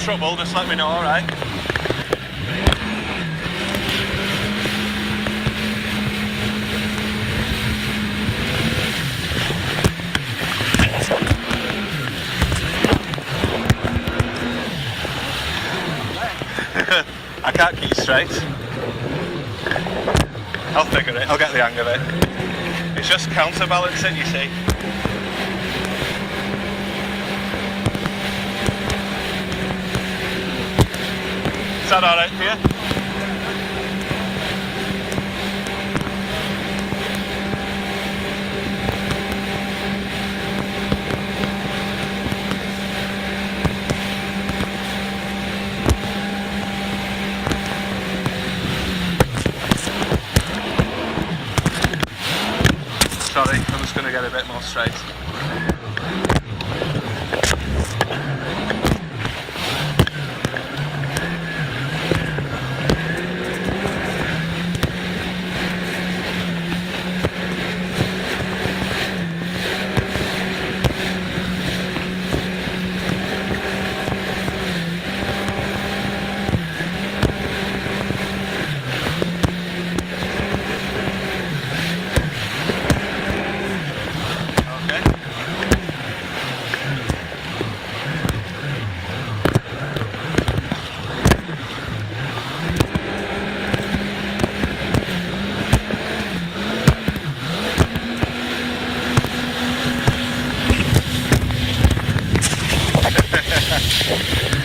trouble, just let me know, alright? I can't keep straight. I'll figure it, I'll get the hang of it. It's just counterbalancing, you see. Is that alright for you? Sorry, I'm just going to get a bit more straight.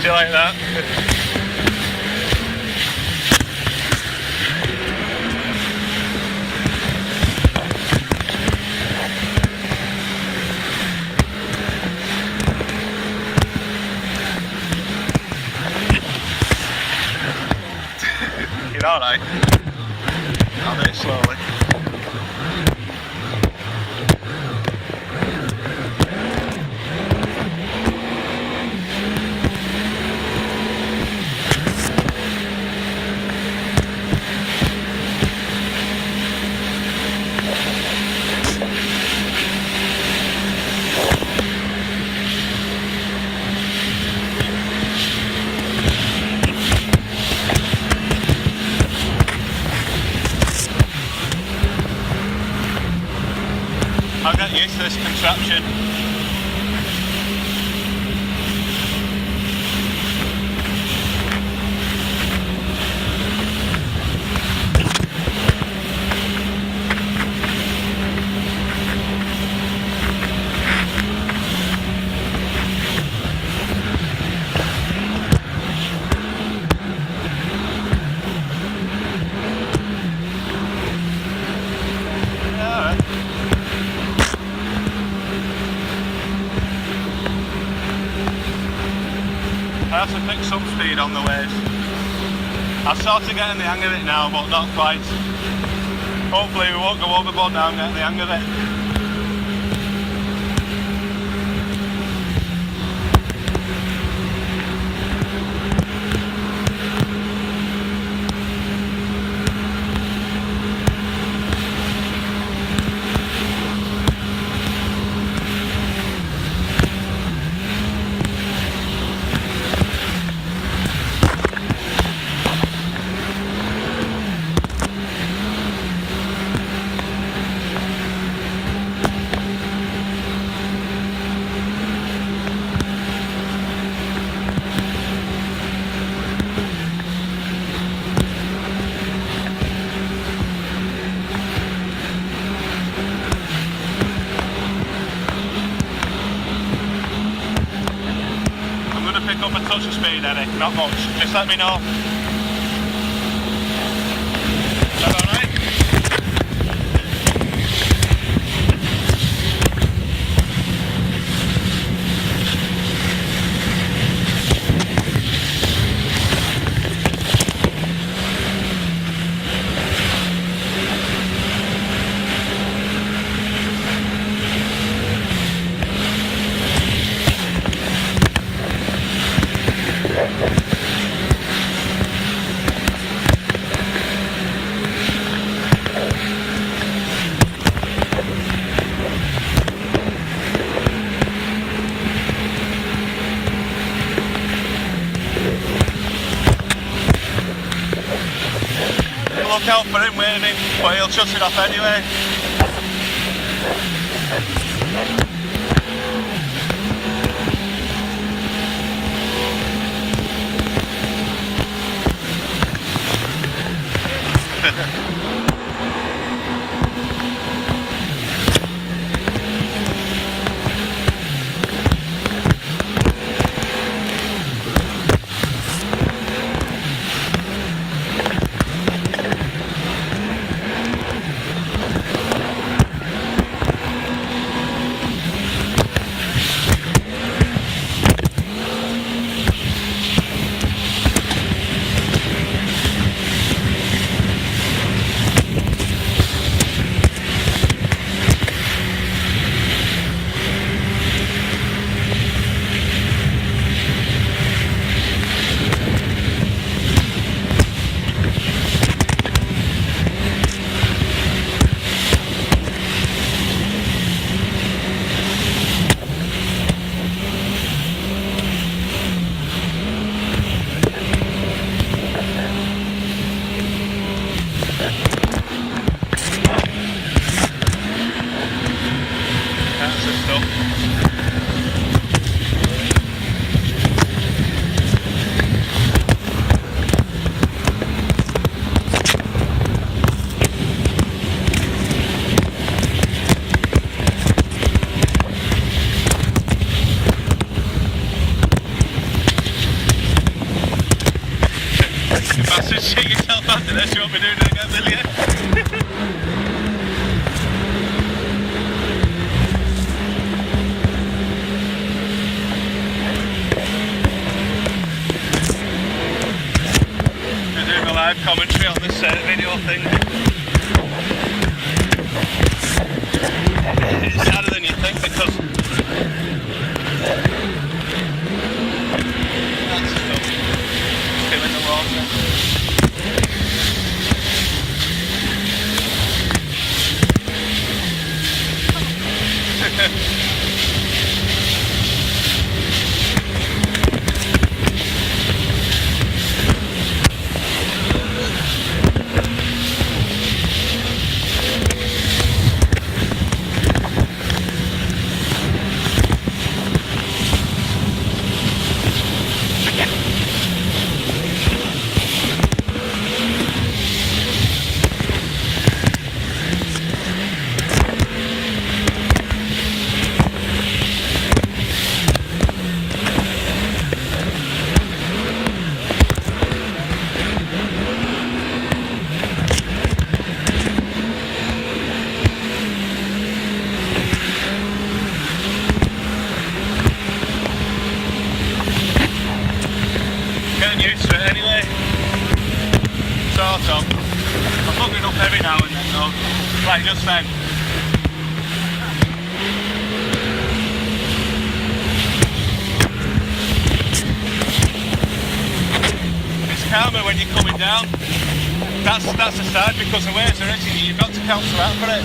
Do you like that? You're alright. I'll do it slowly. I'll get used to this contraption. I have to pick some speed on the waves. I'm sort of getting the hang of it now, but not quite. Hopefully we won't go overboard now and get the hang of it. Pick up a touch of speed, Eddie, not much, just let me know. Is that alright? look out for him waving, but he'll shut it off anyway. That's the stuff. Bastard, shake yourself after this, you won't be doing it again, will you? We're doing a live commentary on this video thing. It's harder than you think because that's stuff. Still in the water. Getting used to it anyway. Sort of. I'm fucking up every now and then though. Like just then. It's calmer when you're coming down. That's the side because the waves are hitting you, you've got to cancel out for it.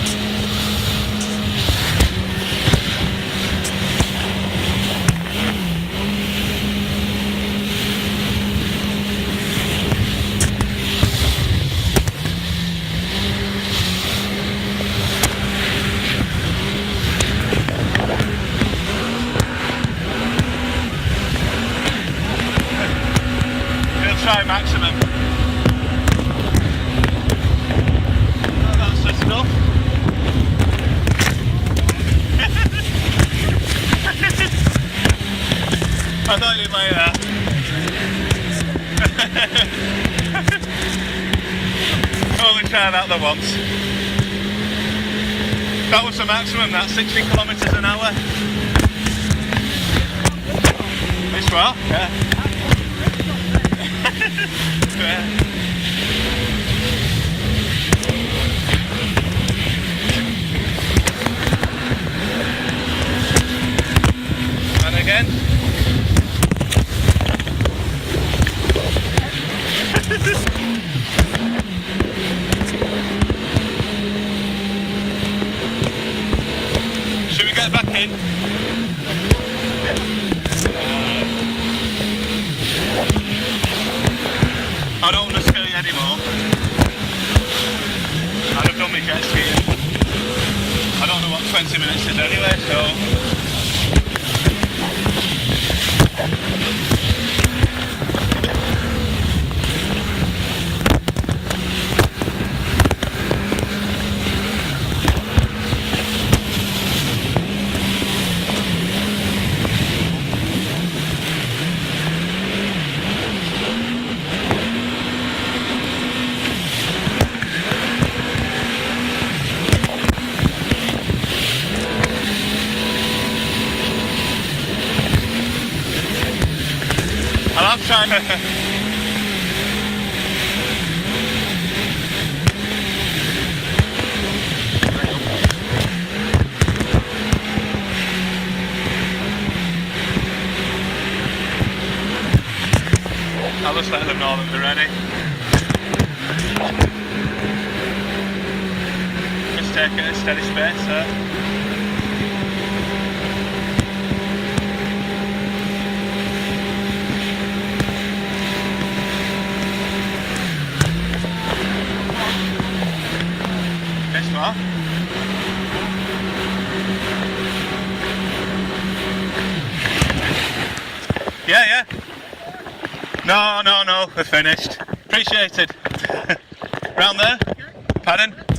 Try maximum. Oh, that's the stuff. I thought you'd like that. Only try that the once. That was the maximum, that's 60 kilometres an hour. This well? Yeah. Yeah. And again. Should we get back in? I don't want to scare you anymore. me jet skiing. I don't know what 20 minutes is anyway, so. And I'm trying to. I'll just let them know that they're ready. Just take it at a steady space there. Yes, what? Yeah. No, we're finished. Appreciated. Round there? Pardon?